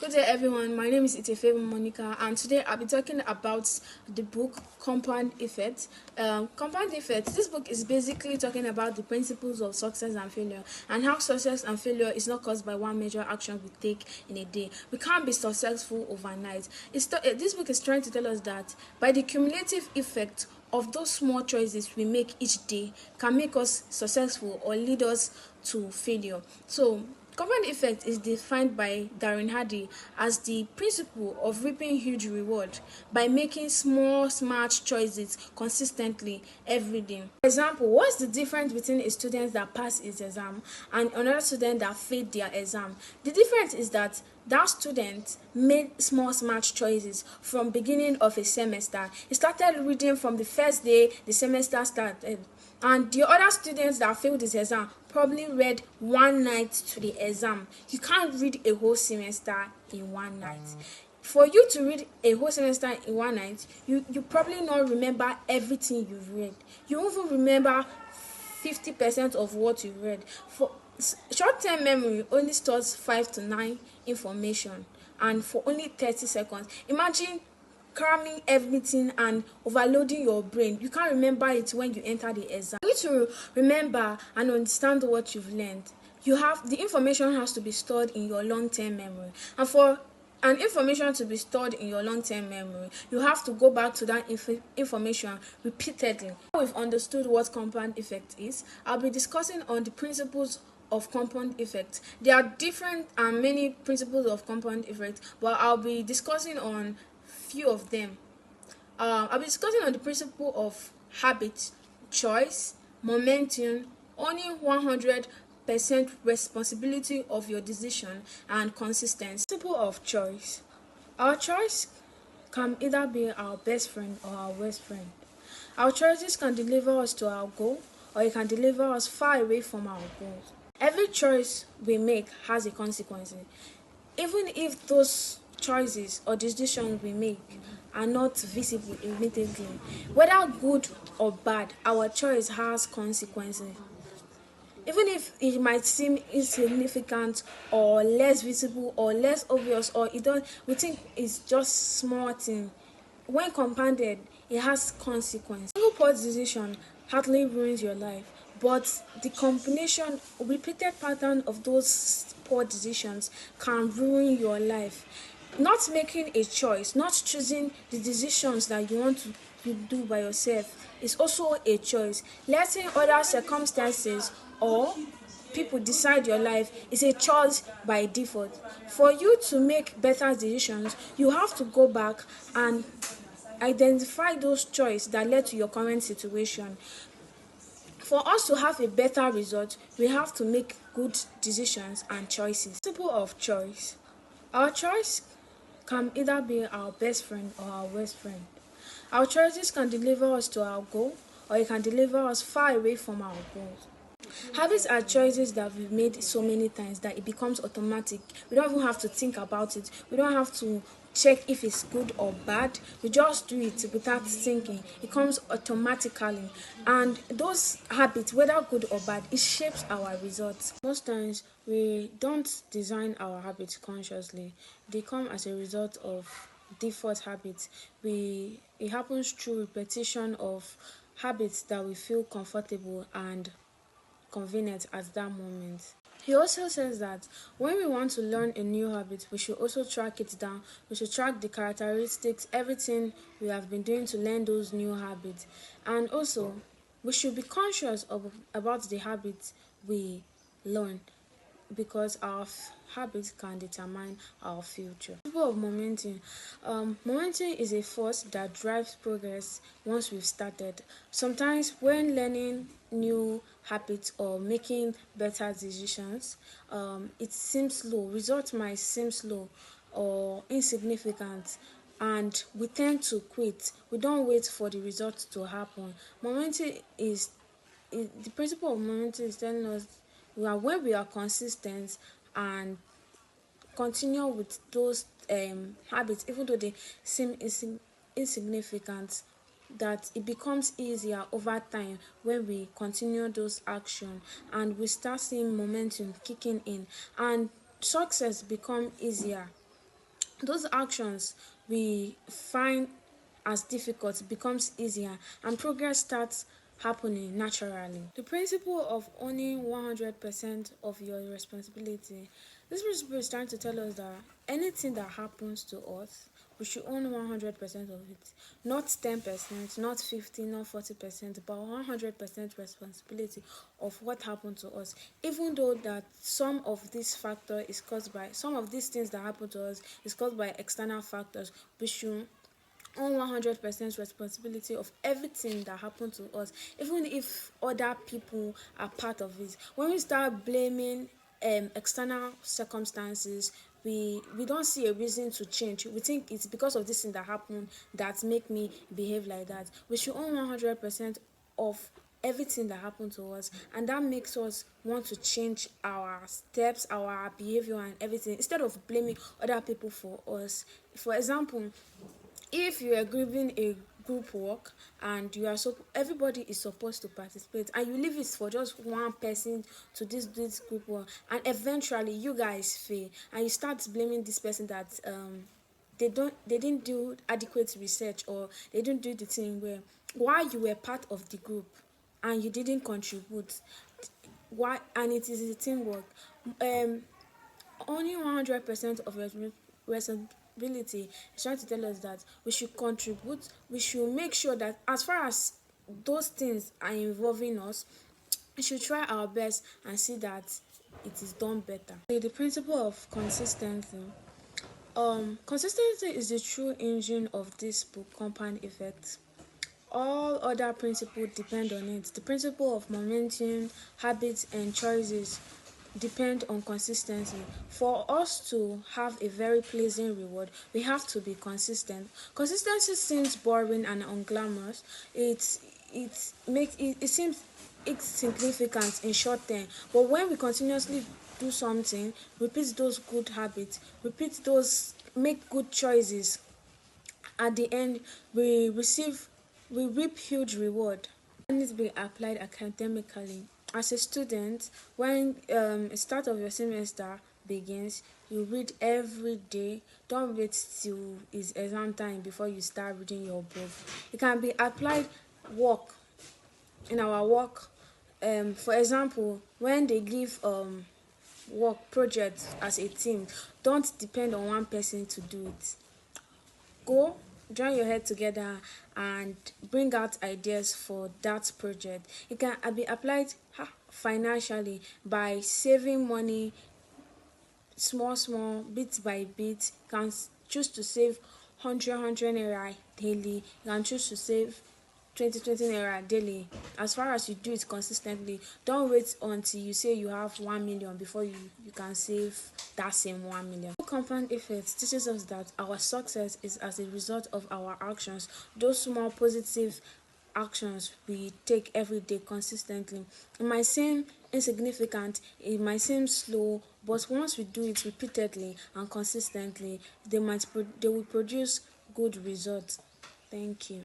Good day, everyone. My name is Itefebu Monica, and today I'll be talking about the book Compound Effect. Compound Effect. This book is basically talking about the principles of success and failure, and how success and failure is not caused by one major action we take in a day. We can't be successful overnight. This book is trying to tell us that by the cumulative effect of those small choices we make each day can make us successful or lead us to failure. So compound effect is defined by Darren Hardy as the principle of reaping huge reward by making small, smart choices consistently every day. For example, what's the difference between a student that passed his exam and another student that failed their exam? The difference is that student made small, smart choices from beginning of a semester. He started reading from the first day the semester started. And the other students that failed this exam probably read one night to the exam. You can't read a whole semester in one night. For you to read a whole semester in one night, you probably not remember everything you've read. You even remember 50% of what you read. For short-term memory only stores 5 to 9 information, and for only 30 seconds. Imagine cramming everything and overloading your brain. You can't remember it when you enter the exam. For you to remember and understand what you've learned, the information has to be stored in your long-term memory. And for an information to be stored in your long-term memory, you have to go back to that information repeatedly. Now we've understood what compound effect is, I'll be discussing on the principles of compound effect. There are different and many principles of compound effect, but I'll be discussing on few of them. I'll be discussing on the principle of habit, choice, momentum, owning 100% responsibility of your decision, and consistency. Principle of choice. Our choice can either be our best friend or our worst friend. Our choices can deliver us to our goal, or it can deliver us far away from our goals. Every choice we make has a consequence, even if those choices or decisions we make are not visible immediately. Whether good or bad, our choice has consequences. Even if it might seem insignificant or less visible or less obvious, or we think it's just small thing, when compounded, it has consequences. Single poor decision hardly ruins your life, but the combination, repeated pattern of those poor decisions can ruin your life. Not making a choice, not choosing the decisions that you want to do by yourself is also a choice. Letting other circumstances or people decide your life is a choice by default. For you to make better decisions, you have to go back and identify those choices that led to your current situation. For us to have a better result, we have to make good decisions and choices. Principle of choice. Our choice can either be our best friend or our worst friend. Our choices can deliver us to our goal, or it can deliver us far away from our goals. Habits are choices that we've made so many times that it becomes automatic. We don't even have to think about it. We don't have to check if it's good or bad. We just do it without thinking. It comes automatically. And those habits, whether good or bad, it shapes our results. Most times we don't design our habits consciously. They come as a result of default habits. It happens through repetition of habits that we feel comfortable and convenient at that moment. He also says that when we want to learn a new habit, we should also track it down. We should track the characteristics, everything we have been doing to learn those new habits. And also, we should be conscious about the habits we learn, because our habits can determine our future. Principle of momentum. Momentum is a force that drives progress once we've started. Sometimes when learning new habits or making better decisions, it seems slow. Results might seem slow or insignificant, and we tend to quit. We don't wait for the results to happen. The principle of momentum is telling us when we are consistent and continue with those habits, even though they seem insignificant, that it becomes easier over time when we continue those actions and we start seeing momentum kicking in, and success become easier those actions we find as difficult becomes easier and progress starts happening naturally. The principle of owning 100% of your responsibility. This principle is trying to tell us that anything that happens to us, we should own 100% of it. Not 10%, not 50, not 40%, but 100% responsibility of what happened to us. Even though that some of these things that happen to us is caused by external factors, we should own 100% responsibility of everything that happened to us, even if other people are part of it. When we start blaming external circumstances, we don't see a reason to change. We think it's because of this thing that happened that make me behave like that. We should own 100% of everything that happened to us, and that makes us want to change our steps, our behavior, and everything instead of blaming other people for us. For example, if you are giving a group work and everybody is supposed to participate, and you leave it for just one person to this group work, and eventually you guys fail and you start blaming this person that they didn't do adequate research, or they didn't do the thing well, while you were part of the group and you didn't contribute, why? And it is a teamwork. um Only 100% of responsibility is trying to tell us that we should contribute. We should make sure that as far as those things are involving us, we should try our best and see that it is done better. The principle of consistency. Consistency is the true engine of this book, Compound Effect. All other principles depend on it. The principle of momentum, habits, and choices depend on consistency. For us to have a very pleasing reward, we have to be consistent. Consistency seems boring and unglamorous. It seems insignificant in short term, but when we continuously do something, repeat those good habits, make good choices, at the end we reap huge reward. It needs to be applied academically. As a student, when the start of your semester begins, you read every day. Don't wait till it's exam time before you start reading your book. It can be applied work in our work. For example, when they give work projects as a team, don't depend on one person to do it. Go, join your head together and bring out ideas for that project. It can be applied financially by saving money small small, bit by bit. You can choose to save 100 naira daily. You can choose to save 20 naira daily. As far as you do it consistently, don't wait until you say you have 1 million before you can save that same 1 million. Compound effect teaches us that our success is as a result of our actions. Those small positive actions we take every day consistently. It might seem insignificant, it might seem slow, but once we do it repeatedly and consistently, they will produce good results. Thank you.